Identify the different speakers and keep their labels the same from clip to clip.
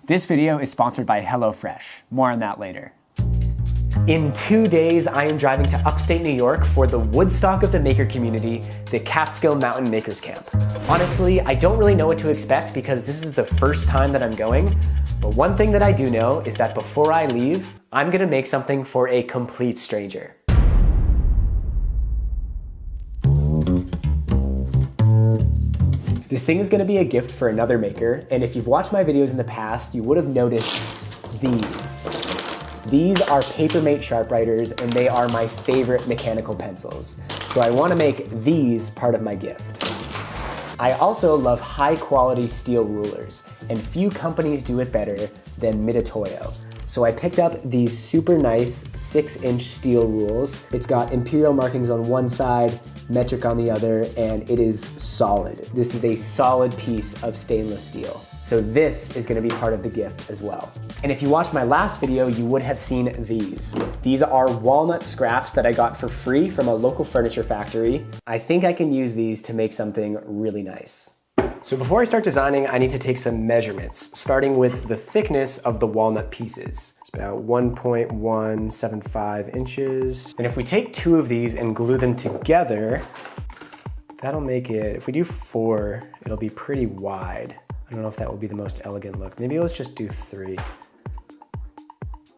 Speaker 1: This video is sponsored by HelloFresh. More on that later.
Speaker 2: In 2 days, I am driving to upstate New York for the Woodstock of the Maker community, the Catskill Mountain Makers Camp. Honestly, I don't really know what to expect because this is the first time that I'm going, but one thing that I do know is that before I leave, I'm gonna make something for a complete stranger. This thing is gonna be a gift for another maker, and if you've watched my videos in the past, you would have noticed these. These are Papermate Sharpwriters, and they are my favorite mechanical pencils. So I wanna make these part of my gift. I also love high quality steel rulers, and few companies do it better than Mitutoyo. So I picked up these super nice 6-inch steel rules. It's got imperial markings on one side, metric on the other, and it is solid. This is a solid piece of stainless steel. So this is gonna be part of the gift as well. And if you watched my last video, you would have seen these. These are walnut scraps that I got for free from a local furniture factory. I think I can use these to make something really nice. So before I start designing, I need to take some measurements, starting with the thickness of the walnut pieces. It's about 1.175 inches. And if we take 2 of these and glue them together, that'll make it, if we do 4, it'll be pretty wide. I don't know if that will be the most elegant look. Maybe let's just do 3.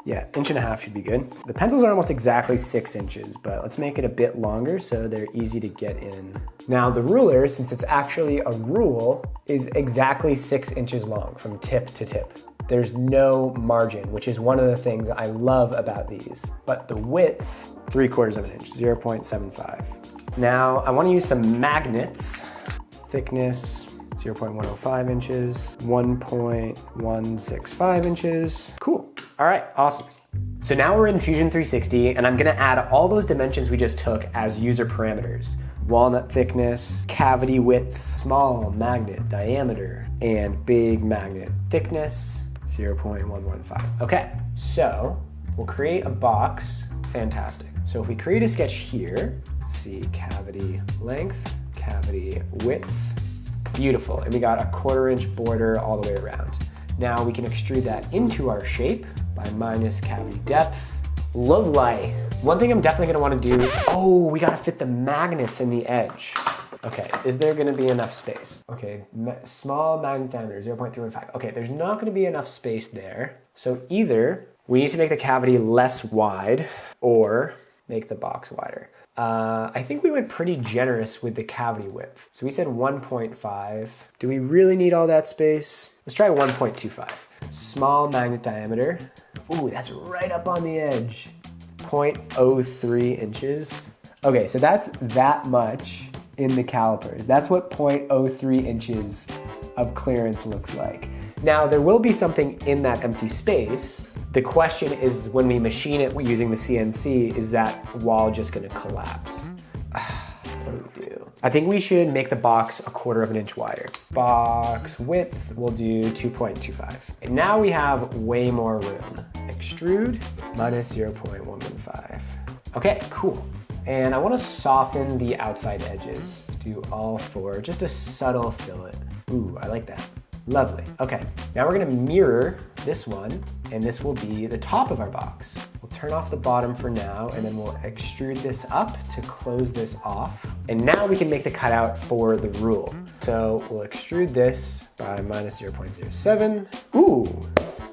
Speaker 2: Yeah, 1.5 inches should be good. The pencils are almost exactly 6 inches, but let's make it a bit longer so they're easy to get in. Now the ruler, since it's actually a rule, is exactly 6 inches long from tip to tip. There's no margin, which is one of the things I love about these. But the width, 3/4 inch, 0.75. Now I wanna use some magnets. Thickness, 0.105 inches, 1.165 inches. Cool. All right, awesome. So now we're in Fusion 360 and I'm gonna add all those dimensions we just took as user parameters. Walnut thickness, cavity width, small magnet diameter, and big magnet thickness, 0.115. Okay, so we'll create a box. Fantastic. So if we create a sketch here, let's see, cavity length, cavity width, beautiful. And we got a 1/4 inch border all the way around. Now we can extrude that into our shape by minus cavity depth. Lovely. One thing I'm definitely gonna wanna do, oh, we gotta fit the magnets in the edge. Okay, is there gonna be enough space? Okay, small magnet diameter, 0.315. Okay, there's not gonna be enough space there. So either we need to make the cavity less wide or make the box wider. I think we went pretty generous with the cavity width. So we said 1.5. Do we really need all that space? Let's try 1.25. Small magnet diameter. Ooh, that's right up on the edge. 0.03 inches. Okay, so that's that much in the calipers. That's what 0.03 inches of clearance looks like. Now, there will be something in that empty space. The question is, when we machine it using the CNC, is that wall just gonna collapse? What do we do? I think we should make the box 1/4 inch wider. Box width, we'll do 2.25. And now we have way more room. Extrude, minus 0.115. Okay, cool. And I wanna soften the outside edges. Let's do all 4, just a subtle fillet. Ooh, I like that. Lovely. Okay, now we're gonna mirror this one, and this will be the top of our box. We'll turn off the bottom for now, and then we'll extrude this up to close this off. And now we can make the cutout for the rule. So we'll extrude this by minus 0.07. Ooh,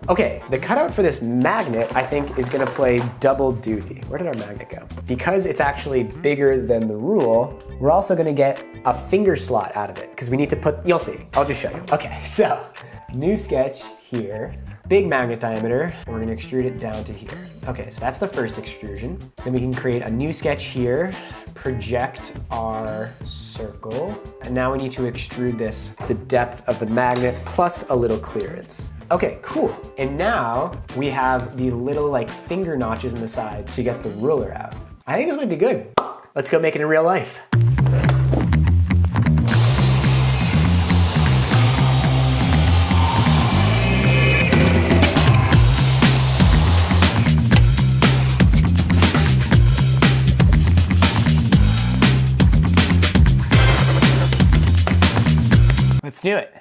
Speaker 2: okay, the cutout for this magnet, I think, is gonna play double duty. Where did our magnet go? Because it's actually bigger than the rule, we're also gonna get a finger slot out of it, because we need to put, you'll see, I'll just show you. Okay, so, new sketch here, big magnet diameter, and we're gonna extrude it down to here. Okay, so that's the first extrusion. Then we can create a new sketch here, project our circle, and now we need to extrude this the depth of the magnet plus a little clearance. Okay, cool. And now we have these little like finger notches in the side to get the ruler out. I think this might be good. Let's go make it in real life. Let's do it.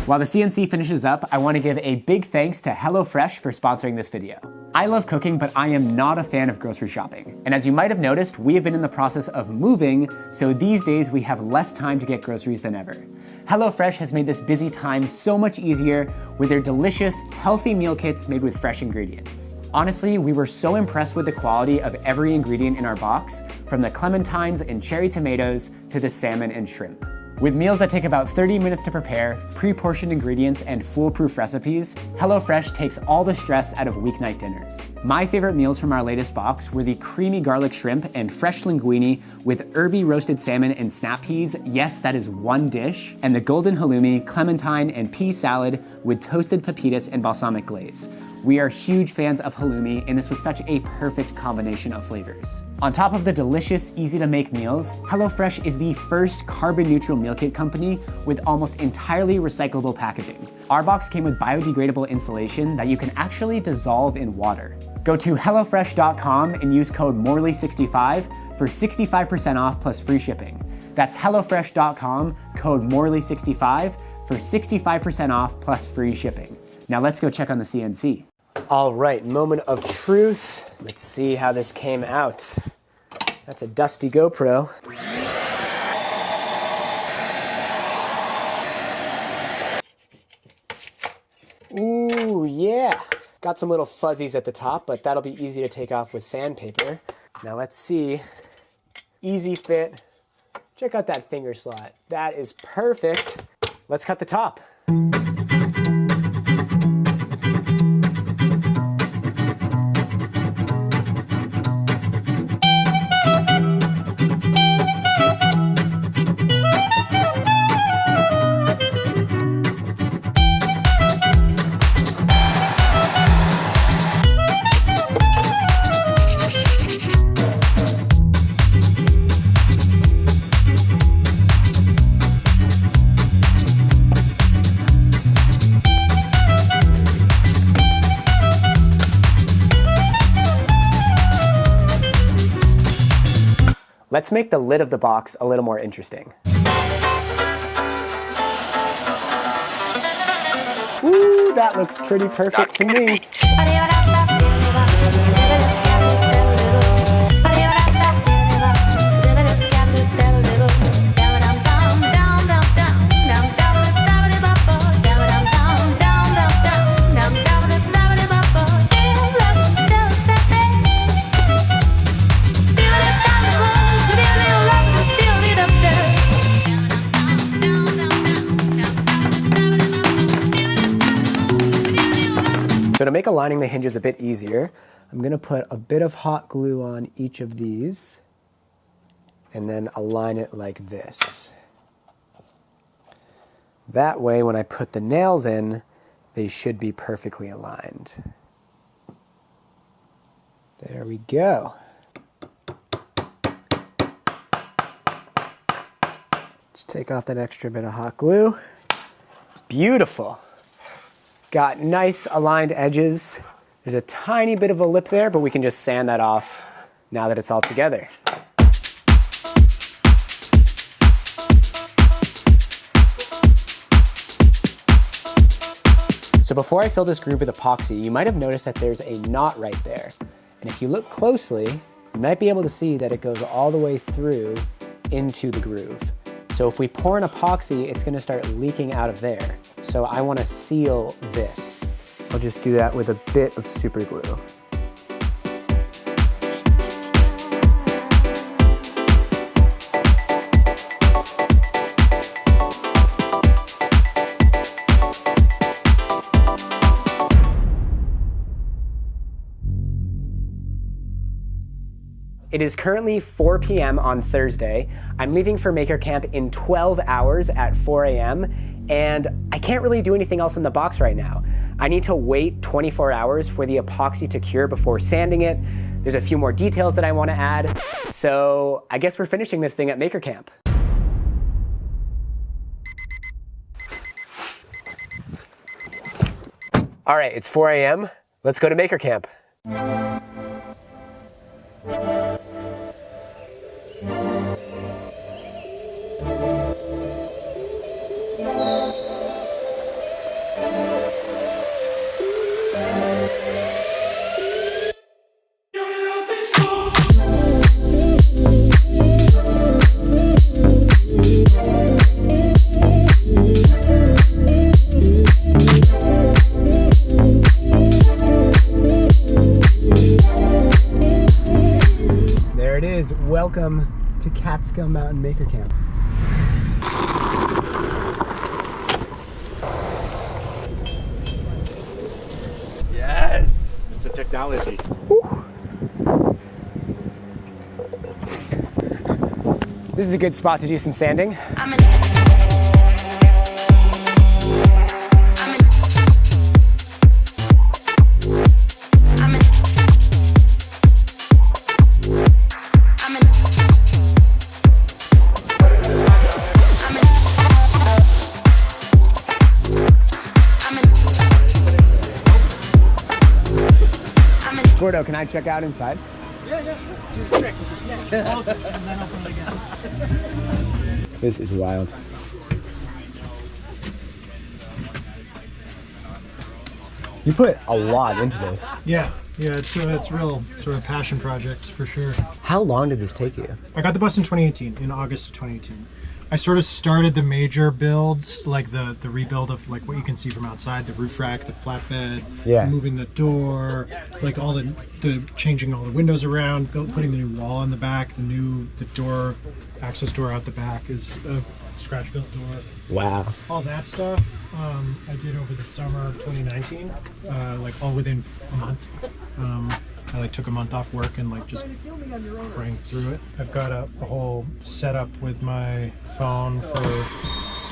Speaker 1: While the CNC finishes up, I want to give a big thanks to HelloFresh for sponsoring this video. I love cooking, but I am not a fan of grocery shopping. And as you might have noticed, we have been in the process of moving, so these days we have less time to get groceries than ever. HelloFresh has made this busy time so much easier with their delicious, healthy meal kits made with fresh ingredients. Honestly, we were so impressed with the quality of every ingredient in our box, from the clementines and cherry tomatoes to the salmon and shrimp. With meals that take about 30 minutes to prepare, pre-portioned ingredients, and foolproof recipes, HelloFresh takes all the stress out of weeknight dinners. My favorite meals from our latest box were the creamy garlic shrimp and fresh linguine with herby roasted salmon and snap peas, yes, that is one dish, and the golden halloumi, clementine, and pea salad with toasted pepitas and balsamic glaze. We are huge fans of halloumi, and this was such a perfect combination of flavors. On top of the delicious, easy-to-make meals, HelloFresh is the first carbon-neutral meal kit company with almost entirely recyclable packaging. Our box came with biodegradable insulation that you can actually dissolve in water. Go to HelloFresh.com and use code Morley65 for 65% off plus free shipping. That's HelloFresh.com, code Morley65 for 65% off plus free shipping. Now let's go check on the CNC.
Speaker 2: All right, moment of truth. Let's see how this came out. That's a dusty GoPro. Ooh, yeah. Got some little fuzzies at the top, but that'll be easy to take off with sandpaper. Now let's see. Easy fit. Check out that finger slot. That is perfect. Let's cut the top. Let's make the lid of the box a little more interesting. Ooh, that looks pretty perfect to me. So to make aligning the hinges a bit easier, I'm going to put a bit of hot glue on each of these and then align it like this. That way, when I put the nails in, they should be perfectly aligned. There we go. Just take off that extra bit of hot glue. Beautiful. Got nice aligned edges. There's a tiny bit of a lip there, but we can just sand that off now that it's all together. So before I fill this groove with epoxy, you might have noticed that there's a knot right there. And if you look closely, you might be able to see that it goes all the way through into the groove. So if we pour an epoxy, it's gonna start leaking out of there. So I wanna seal this. I'll just do that with a bit of super glue. It is currently 4 p.m. on Thursday. I'm leaving for Maker Camp in 12 hours at 4 a.m. and I can't really do anything else in the box right now. I need to wait 24 hours for the epoxy to cure before sanding it. There's a few more details that I want to add. So I guess we're finishing this thing at Maker Camp. All right, it's 4 a.m. Let's go to Maker Camp.
Speaker 1: Welcome to Catskill Mountain Maker Camp.
Speaker 3: Yes! Mr. Technology.
Speaker 1: Whew. This is a good spot to do some sanding. Gordo, can I check out inside?
Speaker 3: Yeah, sure. Check with the snake. And then open it again.
Speaker 1: This is wild. You put a lot into this.
Speaker 4: Yeah, it's real sort of passion projects for sure.
Speaker 1: How long did this take you?
Speaker 4: I got the bus in 2018, in August of 2018. I sort of started the major builds, like the rebuild of like what you can see from outside, the roof rack, the flatbed, moving the door, like all the changing all the windows around, putting the new wall in the back, the door, access door out the back is a scratch built door.
Speaker 1: Wow.
Speaker 4: All that stuff I did over the summer of 2019, like all within a month. I like took a month off work and like just cranked through it. I've got a whole setup with my phone for.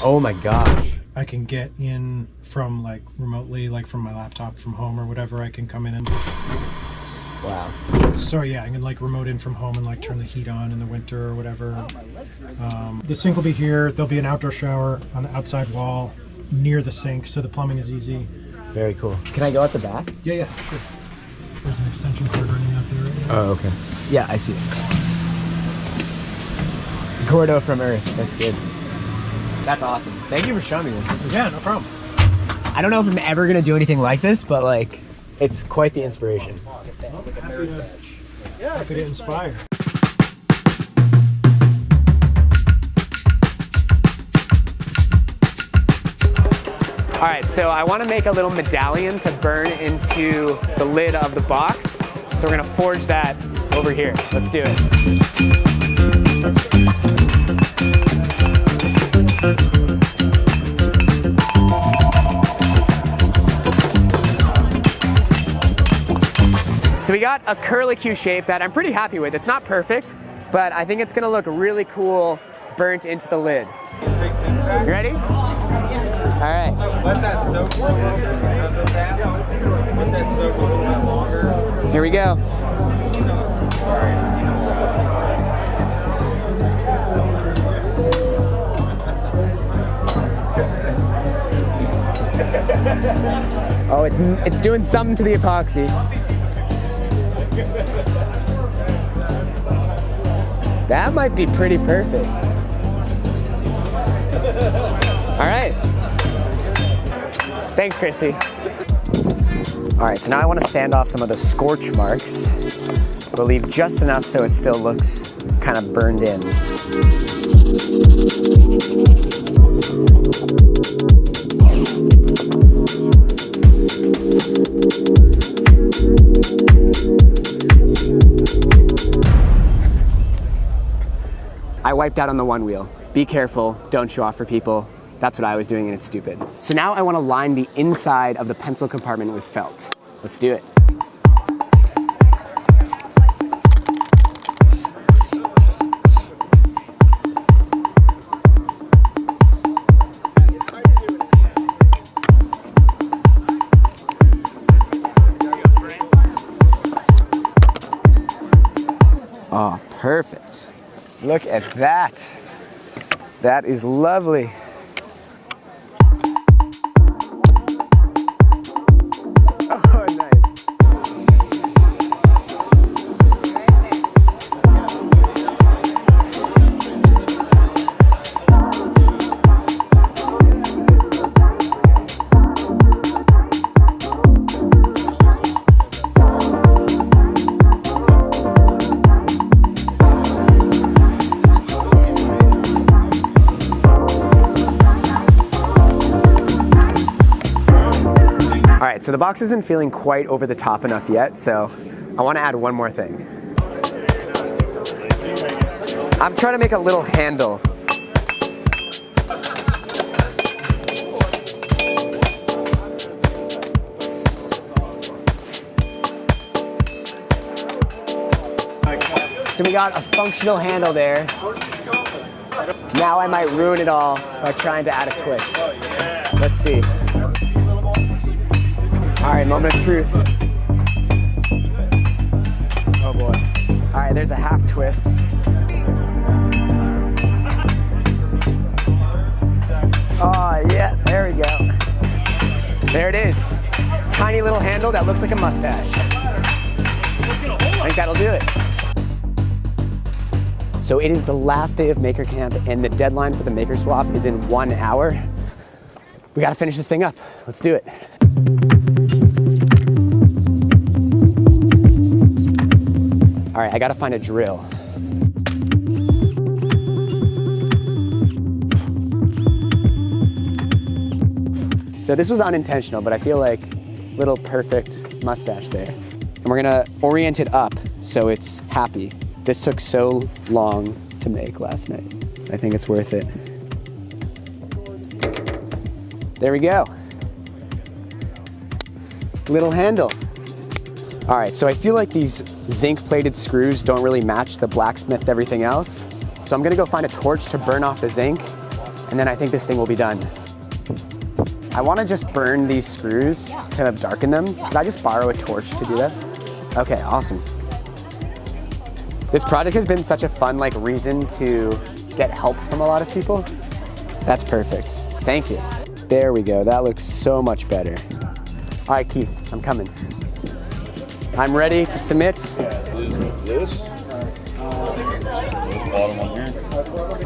Speaker 1: Oh my gosh.
Speaker 4: I can get in from like remotely, like from my laptop from home or whatever. I can come in and.
Speaker 1: Wow.
Speaker 4: So yeah, I can like remote in from home and like turn the heat on in the winter or whatever. The sink will be here. There'll be an outdoor shower on the outside wall near the sink, so the plumbing is easy.
Speaker 1: Very cool. Can I go at the back?
Speaker 4: Yeah, sure. There's an extension cord running out there.
Speaker 1: Oh, okay. Yeah, I see it. Gordo from Earth. That's good. That's awesome. Thank you for showing me this.
Speaker 4: Yeah, no problem.
Speaker 1: I don't know if I'm ever gonna do anything like this, but like, it's quite the inspiration.
Speaker 4: Happy to inspire.
Speaker 1: All right, so I want to make a little medallion to burn into the lid of the box. So we're gonna forge that over here. Let's do it. So we got a curlicue shape that I'm pretty happy with. It's not perfect, but I think it's gonna look really cool burnt into the lid. You ready? All right.
Speaker 3: Let that soak for a little bit because of that. Let that soak a little bit longer.
Speaker 1: Here we go. Oh, it's doing something to the epoxy. That might be pretty perfect. All right. Thanks, Christy. All right, so now I want to sand off some of the scorch marks. We'll leave just enough so it still looks kind of burned in. I wiped out on the Onewheel. Be careful, don't show off for people. That's what I was doing and it's stupid. So now I want to line the inside of the pencil compartment with felt. Let's do it. Oh, perfect. Look at that. That is lovely. Oh, nice. All right, so the box isn't feeling quite over the top enough yet, so I want to add one more thing.
Speaker 2: I'm trying to make a little handle. So we got a functional handle there. Now I might ruin it all by trying to add a twist. Let's see. All right, moment of truth. Oh boy. All right, there's a half twist. Oh yeah, there we go. There it is. Tiny little handle that looks like a mustache. I think that'll do it. So it is the last day of Maker Camp and the deadline for the Maker Swap is in 1 hour. We gotta finish this thing up. Let's do it. All right, I gotta find a drill. So this was unintentional, but I feel like little perfect mustache there. And we're gonna orient it up so it's happy. This took so long to make last night. I think it's worth it. There we go. Little handle. All right, so I feel like these zinc plated screws don't really match the blacksmith everything else. So I'm gonna go find a torch to burn off the zinc, and then I think this thing will be done. I wanna just burn these screws to darken them. Could I just borrow a torch to do that? Okay, awesome. This project has been such a fun reason to get help from a lot of people. That's perfect. Thank you. There we go. That looks so much better. All right, Keith, I'm coming. I'm ready to submit.
Speaker 3: This bottom one here.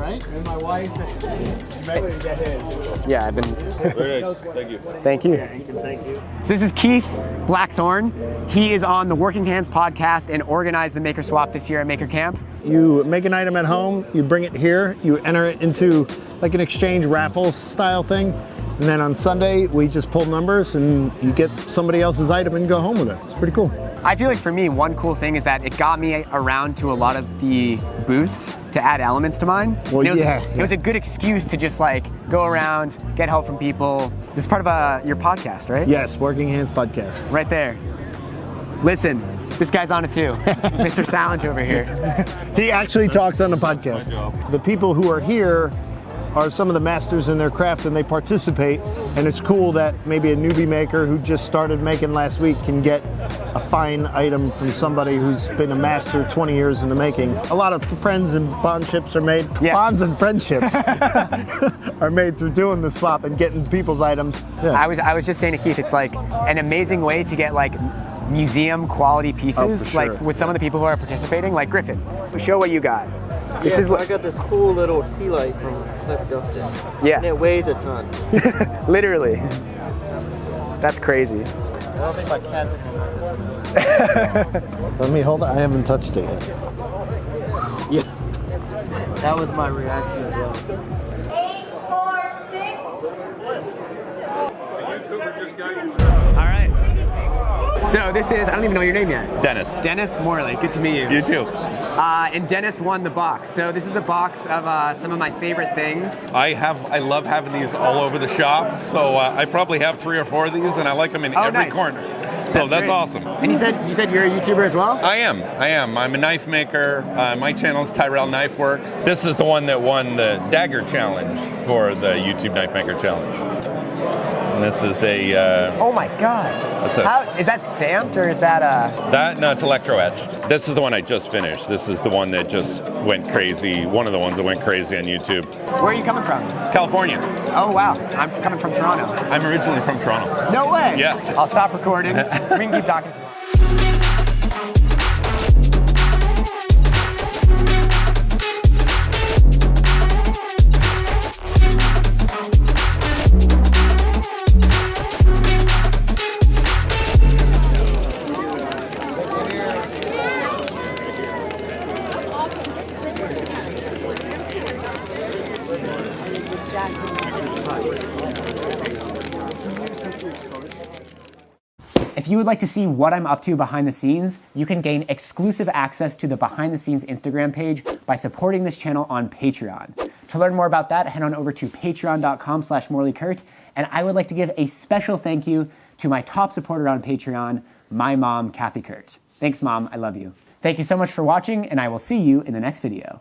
Speaker 5: Right? And my wife, you might want to get his.
Speaker 2: Yeah, I've been.
Speaker 3: Very nice. Thank you.
Speaker 2: Thank you.
Speaker 5: Thank you.
Speaker 2: So this is Keith Blackthorn. He is on the Working Hands podcast and organized the Maker Swap this year at Maker Camp.
Speaker 6: You make an item at home, you bring it here, you enter it into like an exchange raffle style thing, and then on Sunday we just pull numbers and you get somebody else's item and go home with it. It's pretty cool.
Speaker 2: I feel like for me, one cool thing is that it got me around to a lot of the booths to add elements to mine.
Speaker 6: Well,
Speaker 2: It was a good excuse to just go around, get help from people. This is part of your podcast, right?
Speaker 6: Yes, Working Hands podcast.
Speaker 2: Right there. Listen, this guy's on it too. Mr. Silent over here.
Speaker 6: He actually talks on the podcast. The people who are here are some of the masters in their craft and they participate, and it's cool that maybe a newbie maker who just started making last week can get a fine item from somebody who's been a master 20 years in the making. A lot of friends and bondships are made, bonds and friendships are made through doing the swap and getting people's items. Yeah.
Speaker 2: I was just saying to Keith, it's like an amazing way to get museum quality pieces,
Speaker 6: for sure.
Speaker 2: with some of the people who are participating, like Griffin. Show what you got. This is
Speaker 5: I got this cool little tea light from Cliff Dufton.
Speaker 2: Yeah.
Speaker 5: And it weighs a ton.
Speaker 2: Literally. That's crazy.
Speaker 5: I don't think my cat's gonna like this one.
Speaker 6: Let me hold it. I haven't touched it yet.
Speaker 5: Yeah. That was my reaction as well.
Speaker 7: 8, 4, 6.
Speaker 2: All right. So this is, I don't even know your name yet.
Speaker 3: Dennis.
Speaker 2: Dennis Morley, good to meet you.
Speaker 3: You too.
Speaker 2: And Dennis won the box. So this is a box of some of my favorite things.
Speaker 3: I love having these all over the shop. So I probably have 3 or 4 of these, and I like them in every
Speaker 2: nice.
Speaker 3: corner. So that's
Speaker 2: great.
Speaker 3: awesome.
Speaker 2: And you said you're a YouTuber as well?
Speaker 3: I am. I'm a knife maker. My channel's Tyrell Knife Works. This is the one that won the Dagger Challenge for the YouTube Knife Maker Challenge. And this is a...
Speaker 2: Oh my God. Is that stamped or is that
Speaker 3: No, it's electro etched. This is the one I just finished. This is the one that just went crazy. One of the ones that went crazy on YouTube.
Speaker 2: Where are you coming from?
Speaker 3: California.
Speaker 2: Oh wow, I'm coming from Toronto.
Speaker 3: I'm originally from Toronto.
Speaker 2: No way.
Speaker 3: Yeah.
Speaker 2: I'll stop recording. We can keep talking. If
Speaker 1: you would like to see what I'm up to behind the scenes, you can gain exclusive access to the behind the scenes Instagram page by supporting this channel on Patreon. To learn more about that, head on over to patreon.com/MorleyKurt, and I would like to give a special thank you to my top supporter on Patreon, my mom, Kathy Kurt. Thanks, Mom. I love you. Thank you so much for watching, and I will see you in the next video.